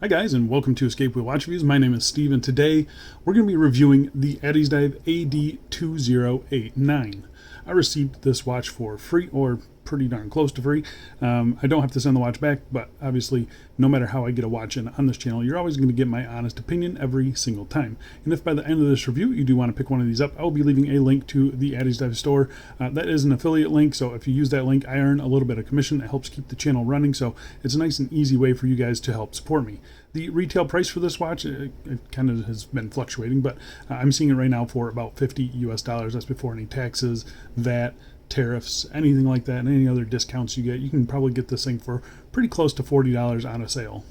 Hi guys, and welcome to Escape Wheel Watch Reviews. My name is Steve, and today we're going to be reviewing the AddiesDive AD2089. I received this watch for free, or pretty darn close to free. I don't have to send the watch back, but obviously no matter how I get a watch in on this channel, you're always going to get my honest opinion every single time. And if by the end of this review you do want to pick one of these up, I will be leaving a link to the AddiesDive store. That is an affiliate link, so if you use that link, I earn a little bit of commission. It helps keep the channel running, so it's a nice and easy way for you guys to help support me. The retail price for this watch, it kind of has been fluctuating, but I'm seeing it right now for about $50 US. That's before any taxes, VAT, tariffs, anything like that, and any other discounts you get. You can probably get this thing for pretty close to $40 on a sale.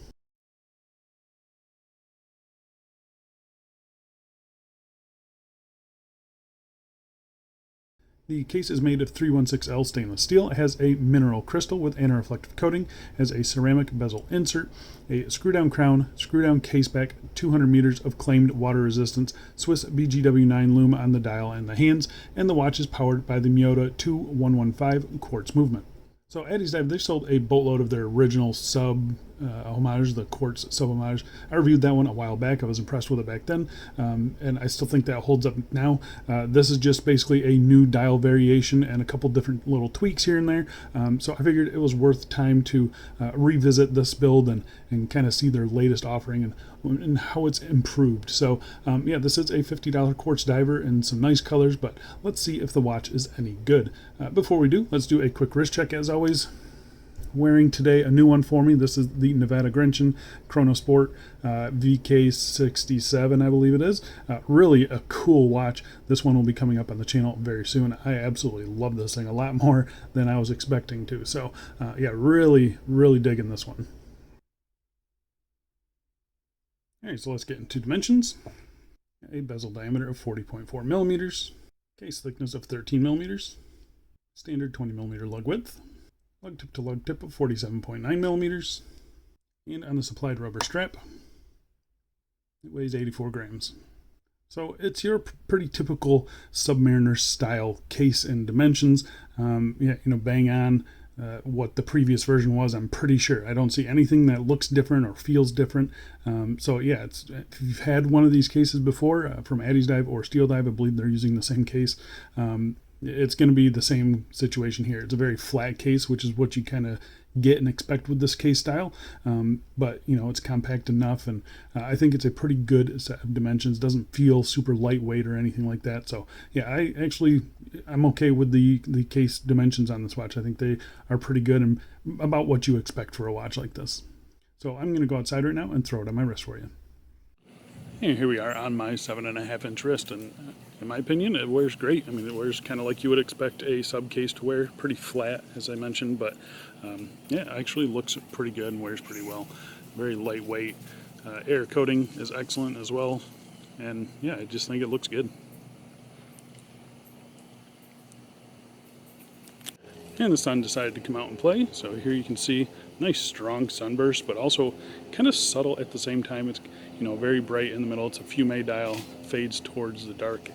The case is made of 316L stainless steel. It has a mineral crystal with anti-reflective coating, has a ceramic bezel insert, a screw-down crown, screw-down case back, 200 meters of claimed water resistance, Swiss BGW9 Lume on the dial and the hands, and the watch is powered by the Miyota 2115 quartz movement. So AddiesDive, they sold a boatload of their original sub homage, the quartz sub homage. I reviewed that one a while back. I was impressed with it back then, and I still think that holds up now. This is just basically a new dial variation and a couple different little tweaks here and there. So I figured it was worth time to revisit this build and kind of see their latest offering and how it's improved. So yeah, this is a $50 quartz diver in some nice colors, but let's see if the watch is any good. Before we do, let's do a quick wrist check as always. Wearing today a new one for me. This is the Nevada Grenchen Chronosport VK67, I believe it is. Really a cool watch. This one will be coming up on the channel very soon. I absolutely love this thing a lot more than I was expecting to. So yeah, really digging this one. Alright, so let's get into dimensions. A bezel diameter of 40.4 millimeters. Case thickness of 13 millimeters. Standard 20 millimeter lug width. Lug tip to lug tip of 47.9 millimeters. And on the supplied rubber strap, it weighs 84 grams. So it's your pretty typical Submariner style case and dimensions. Yeah, bang on what the previous version was, I'm pretty sure. I don't see anything that looks different or feels different. So yeah, if you've had one of these cases before from AddiesDive or Steeldive, I believe they're using the same case. It's going to be the same situation here. It's a very flat case, which is what you kind of get and expect with this case style, but it's compact enough, and I think it's a pretty good set of dimensions. Doesn't feel super lightweight or anything like that. So yeah, I'm okay with the case dimensions on this watch. I think they are pretty good and about what you expect for a watch like this. So I'm going to go outside right now and throw it on my wrist for you. And here we are on my 7.5-inch wrist, and in my opinion, it wears great. I mean, it wears kind of like you would expect a sub case to wear, pretty flat, as I mentioned, but yeah, it actually looks pretty good and wears pretty well. Very lightweight. Air coating is excellent as well, and yeah, I just think it looks good. And the sun decided to come out and play, so here you can see nice strong sunburst, but also kind of subtle at the same time. It's very bright in the middle. It's a fume dial, fades towards the dark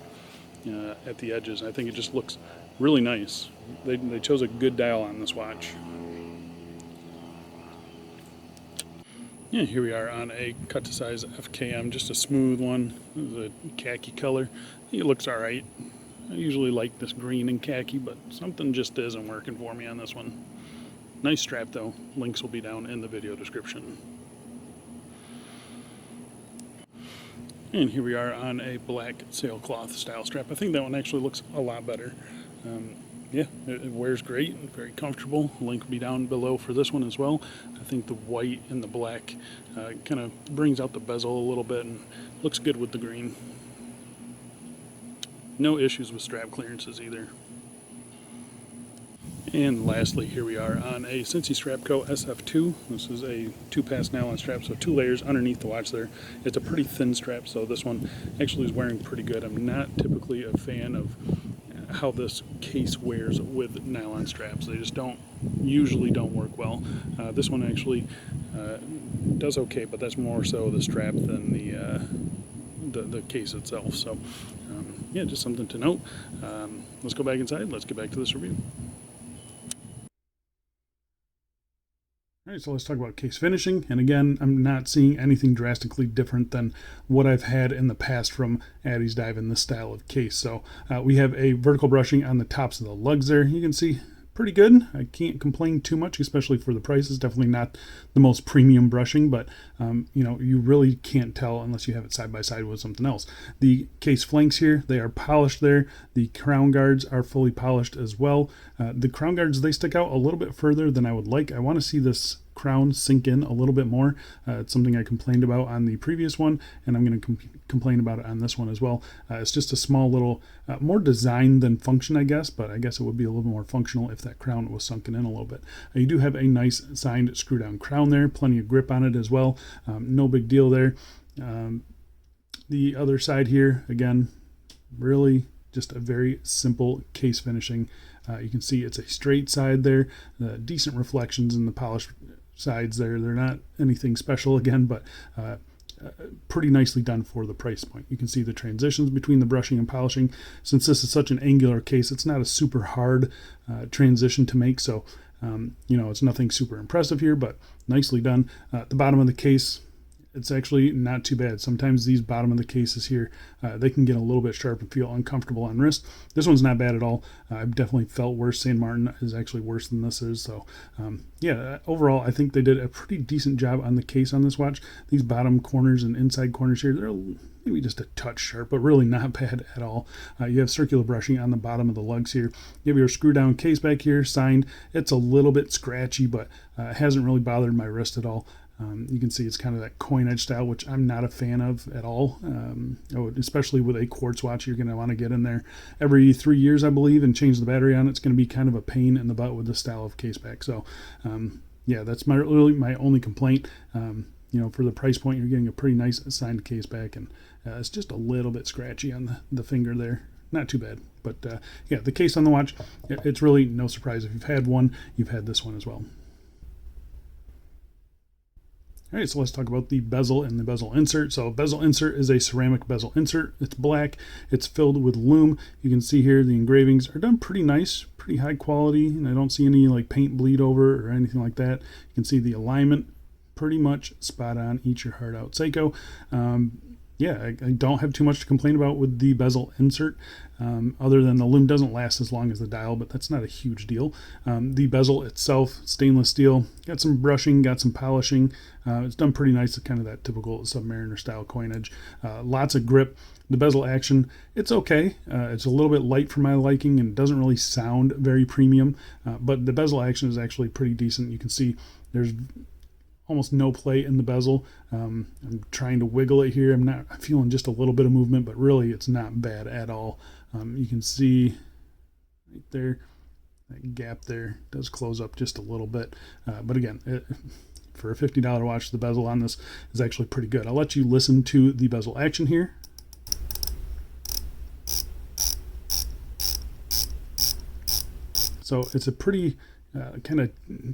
at the edges. I think it just looks really nice. They chose a good dial on this watch. Yeah, here we are on a cut to size FKM, just a smooth one. This is a khaki color. It looks all right. I usually like this green and khaki, but something just isn't working for me on this one. Nice strap though. Links will be down in the video description. And here we are on a black sailcloth style strap. I think that one actually looks a lot better. Yeah, it wears great, very comfortable. Link will be down below for this one as well. I think the white and the black kind of brings out the bezel a little bit and looks good with the green. No issues with strap clearances either. And lastly, here we are on a Cincy Strapco SF2. This is a 2-pass nylon strap, so 2 layers underneath the watch there. It's a pretty thin strap, so this one actually is wearing pretty good. I'm not typically a fan of how this case wears with nylon straps. They just usually don't work well. This one actually does okay, but that's more so the strap than the case itself. So yeah, just something to note. Let's go back inside. Let's get back to this review. Alright, right, so let's talk about case finishing. And again, I'm not seeing anything drastically different than what I've had in the past from AddiesDive in this style of case. So we have a vertical brushing on the tops of the lugs there. You can see pretty good. I can't complain too much, especially for the price. It's definitely not the most premium brushing, but you know, you really can't tell unless you have it side by side with something else. The case flanks here, they are polished there. The crown guards are fully polished as well. The crown guards, they stick out a little bit further than I would like. I want to see this crown sink in a little bit more. It's something I complained about on the previous one, and I'm going to complain about it on this one as well. It's just a small little, more design than function, I guess, but I guess it would be a little more functional if that crown was sunken in a little bit. You do have a nice signed screw down crown there, plenty of grip on it as well. No big deal there. The other side here, again, really just a very simple case finishing. You can see it's a straight side there, decent reflections in the polished sides there. They're not anything special again, but pretty nicely done for the price point. You can see the transitions between the brushing and polishing. Since this is such an angular case, it's not a super hard transition to make, so you know, it's nothing super impressive here, but nicely done. The bottom of the case, it's actually not too bad. Sometimes these bottom of the cases here, they can get a little bit sharp and feel uncomfortable on wrist. This one's not bad at all. I've definitely felt worse. St. Martin is actually worse than this is. So yeah, overall, I think they did a pretty decent job on the case on this watch. These bottom corners and inside corners here, they're maybe just a touch sharp, but really not bad at all. You have circular brushing on the bottom of the lugs here. You have your screw down case back here, signed. It's a little bit scratchy, but it hasn't really bothered my wrist at all. You can see it's kind of that coin edge style, which I'm not a fan of at all. Especially with a quartz watch, you're going to want to get in there every 3 years, I believe, and change the battery on it. It's going to be kind of a pain in the butt with this style of case back. So yeah, that's really my only complaint. You know, for the price point, you're getting a pretty nice signed case back, and it's just a little bit scratchy on the finger there. Not too bad, but yeah, the case on the watch, it's really no surprise. If you've had one, you've had this one as well. All right, so let's talk about the bezel and the bezel insert. So a bezel insert is a ceramic bezel insert. It's black. It's filled with Lume. You can see here the engravings are done pretty nice, pretty high quality, and I don't see any like paint bleed over or anything like that. You can see the alignment pretty much spot on. Eat your heart out, Seiko. Yeah, I don't have too much to complain about with the bezel insert, other than the Lume doesn't last as long as the dial, but that's not a huge deal. The bezel itself, stainless steel, got some brushing, got some polishing. It's done pretty nice, kind of that typical Submariner style coinage. Lots of grip. The bezel action, it's okay. It's a little bit light for my liking and doesn't really sound very premium, but the bezel action is actually pretty decent. You can see there's almost no play in the bezel. I'm trying to wiggle it here. I'm feeling just a little bit of movement, but really it's not bad at all. You can see right there, that gap there does close up just a little bit. But again, for a $50 watch, the bezel on this is actually pretty good. I'll let you listen to the bezel action here. So it's a pretty kind of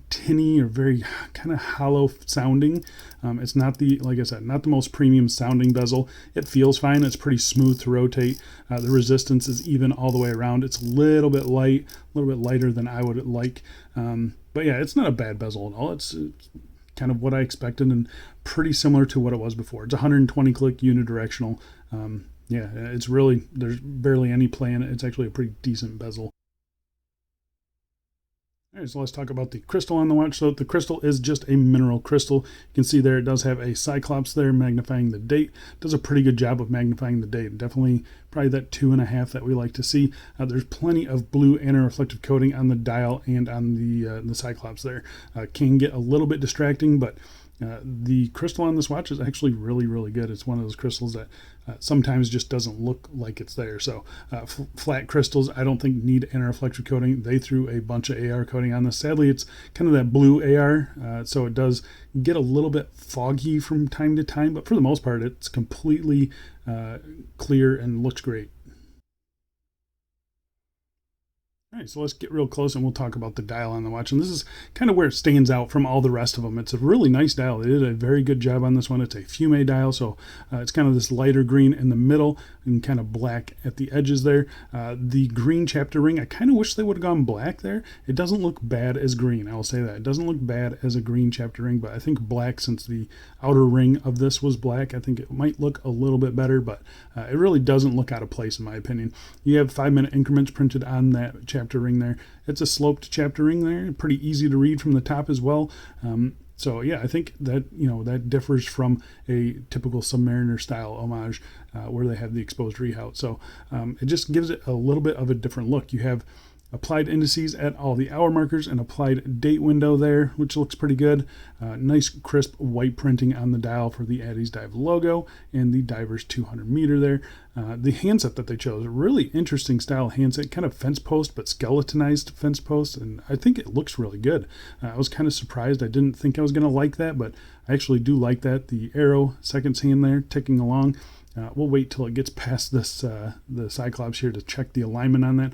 tinny or very kind of hollow sounding. It's not the, like I said, not the most premium sounding bezel. It feels fine. It's pretty smooth to rotate. The resistance is even all the way around. It's a little bit light, a little bit lighter than I would like. But yeah, it's not a bad bezel at all. It's kind of what I expected and pretty similar to what it was before. It's 120 click unidirectional. Yeah, it's really, there's barely any play in it. It's actually a pretty decent bezel. All right, so let's talk about the crystal on the watch. So the crystal is just a mineral crystal. You can see there it does have a cyclops there magnifying the date. It does a pretty good job of magnifying the date. Definitely probably that 2.5 that we like to see. There's plenty of blue anti-reflective coating on the dial and on the cyclops there. Can get a little bit distracting, but the crystal on this watch is actually really, really good. It's one of those crystals that sometimes just doesn't look like it's there. So flat crystals, I don't think need anti-reflective coating. They threw a bunch of AR coating on this. Sadly, it's kind of that blue AR, so it does get a little bit foggy from time to time, but for the most part, it's completely clear and looks great. All right, so let's get real close and we'll talk about the dial on the watch. And this is kind of where it stands out from all the rest of them. It's a really nice dial. They did a very good job on this one. It's a fume dial, so it's kind of this lighter green in the middle and kind of black at the edges there. The green chapter ring, I kind of wish they would have gone black there. It doesn't look bad as green, I will say that. It doesn't look bad as a green chapter ring, but I think black, since the outer ring of this was black, I think it might look a little bit better, but it really doesn't look out of place in my opinion. You have 5-minute increments printed on that chapter ring there. It's a sloped chapter ring there, pretty easy to read from the top as well. So yeah, I think that, that differs from a typical Submariner style homage where they have the exposed rehout. So it just gives it a little bit of a different look. You have applied indices at all the hour markers and applied date window there, which looks pretty good. Nice crisp white printing on the dial for the AddiesDive logo and the diver's 200 meter there. The handset that they chose, a really interesting style handset, kind of fence post, but skeletonized fence post, and I think it looks really good. I was kind of surprised. I didn't think I was going to like that, but I actually do like that. The arrow seconds hand there ticking along. We'll wait till it gets past this the Cyclops here to check the alignment on that.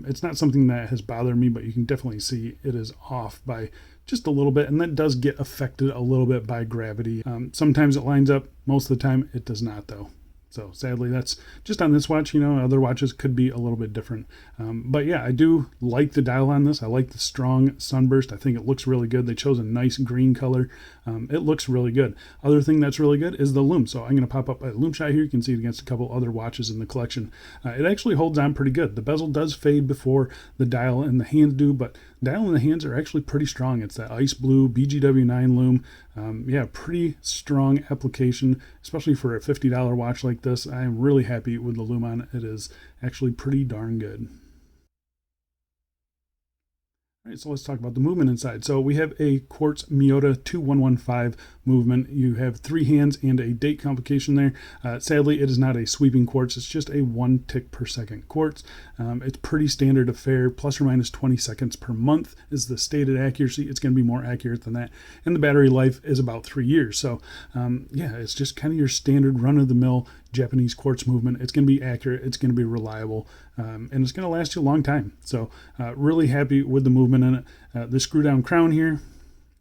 It's not something that has bothered me, but you can definitely see it is off by just a little bit, and that does get affected a little bit by gravity. Sometimes it lines up, most of the time it does not though. So sadly, that's just on this watch. Other watches could be a little bit different. But yeah, I do like the dial on this. I like the strong sunburst. I think it looks really good. They chose a nice green color. It looks really good. Other thing that's really good is the Lume. So I'm going to pop up a Lume shot here. You can see it against a couple other watches in the collection. It actually holds on pretty good. The bezel does fade before the dial and the hands do, but dial and the hands are actually pretty strong. It's that ice blue BGW9 Lume. Yeah, pretty strong application, especially for a $50 watch like this. I am really happy with the Lume on it. It is actually pretty darn good. All right, so let's talk about the movement inside. So we have a Quartz Miyota 2115 movement. You have 3 hands and a date complication there. Sadly, it is not a sweeping quartz. It's just a 1 tick per second quartz. It's pretty standard affair. Plus or minus 20 seconds per month is the stated accuracy. It's going to be more accurate than that. And the battery life is about 3 years. So yeah, it's just kind of your standard run-of-the-mill Japanese quartz movement. It's going to be accurate. It's going to be reliable. And it's going to last you a long time. So really happy with the movement in it. The screw down crown here,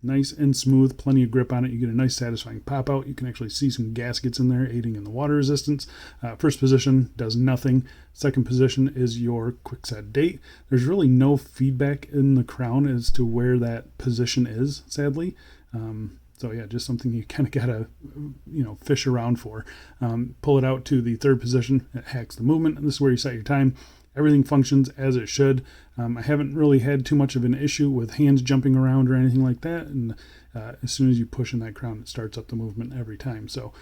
nice and smooth, plenty of grip on it. You get a nice satisfying pop out. You can actually see some gaskets in there aiding in the water resistance. First position does nothing. Second position is your quick set date. There's really no feedback in the crown as to where that position is, sadly. So yeah, just something you kind of gotta, fish around for. Pull it out to the third position. It hacks the movement, and this is where you set your time. Everything functions as it should. I haven't really had too much of an issue with hands jumping around or anything like that. And as soon as you push in that crown, it starts up the movement every time. So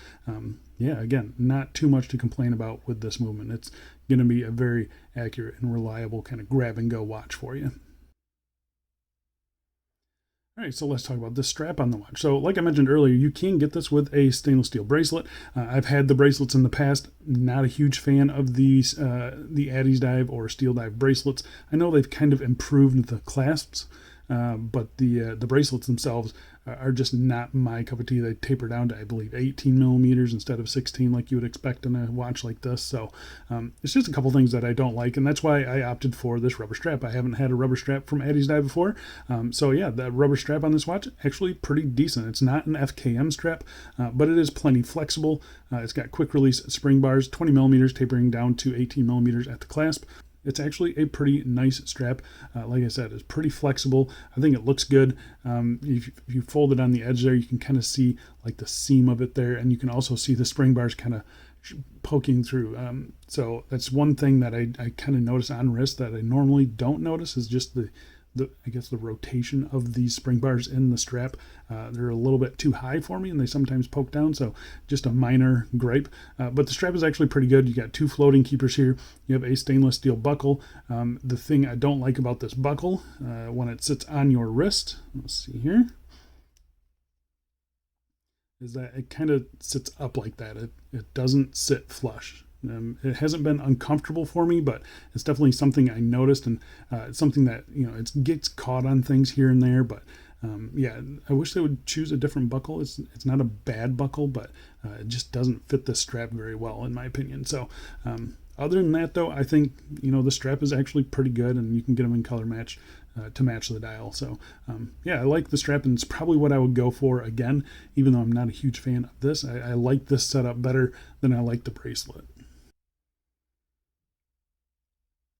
yeah, again, not too much to complain about with this movement. It's going to be a very accurate and reliable kind of grab and go watch for you. All right, so let's talk about the strap on the watch. So like I mentioned earlier, you can get this with a stainless steel bracelet. I've had the bracelets in the past. Not a huge fan of these, the AddiesDive or Steeldive bracelets. I know they've kind of improved the clasps, but the bracelets themselves are just not my cup of tea. They taper down to, I believe, 18 millimeters instead of 16 like you would expect in a watch like this. So it's just a couple things that I don't like, and that's why I opted for this rubber strap. I haven't had a rubber strap from AddiesDive before. So yeah, the rubber strap on this watch, actually pretty decent. It's not an FKM strap, but it is plenty flexible. It's got quick release spring bars, 20 millimeters tapering down to 18 millimeters at the clasp. It's actually a pretty nice strap. Like I said, it's pretty flexible. I think it looks good. If you fold it on the edge there, you can kind of see like the seam of it there, and you can also see the spring bars kind of poking through. So that's one thing that I kind of notice on wrist that I normally don't notice, is just the I guess the rotation of these spring bars in the strap. They're a little bit too high for me, and they sometimes poke down, so just a minor gripe. But the strap is actually pretty good. You got 2 floating keepers here. You have a stainless steel buckle. The thing I don't like about this buckle, when it sits on your wrist, let's see here, is that it kind of sits up like that. It doesn't sit flush. It hasn't been uncomfortable for me, but it's definitely something I noticed, and it's something that, it gets caught on things here and there. But yeah, I wish they would choose a different buckle. It's not a bad buckle, but it just doesn't fit the strap very well, in my opinion. So Other than that, though, I think, the strap is actually pretty good, and you can get them in color match to match the dial. So yeah, I like the strap, and it's probably what I would go for again, even though I'm not a huge fan of this. I like this setup better than I like the bracelet.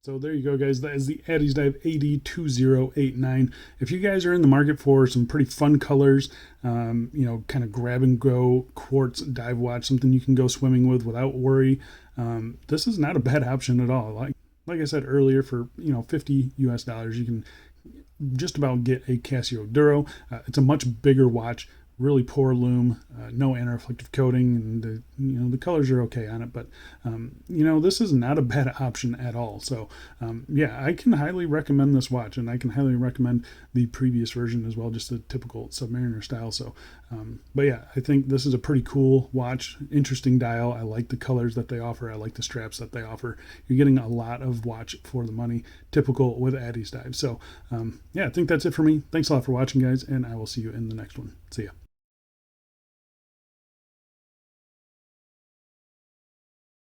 So there you go, guys. That is the AddiesDive AD2089. If you guys are in the market for some pretty fun colors, kind of grab and go quartz dive watch, something you can go swimming with without worry, this is not a bad option at all. Like I said earlier, for $50 US, you can just about get a Casio Duro. It's a much bigger watch. Really poor lume, no anti-reflective coating, and the colors are okay on it, but this is not a bad option at all. So yeah, I can highly recommend this watch, and I can highly recommend the previous version as well, just the typical Submariner style. So but yeah, I think this is a pretty cool watch, interesting dial. I like the colors that they offer. I like the straps that they offer. You're getting a lot of watch for the money, typical with AddiesDive. So yeah, I think that's it for me. Thanks a lot for watching, guys, and I will see you in the next one. See ya.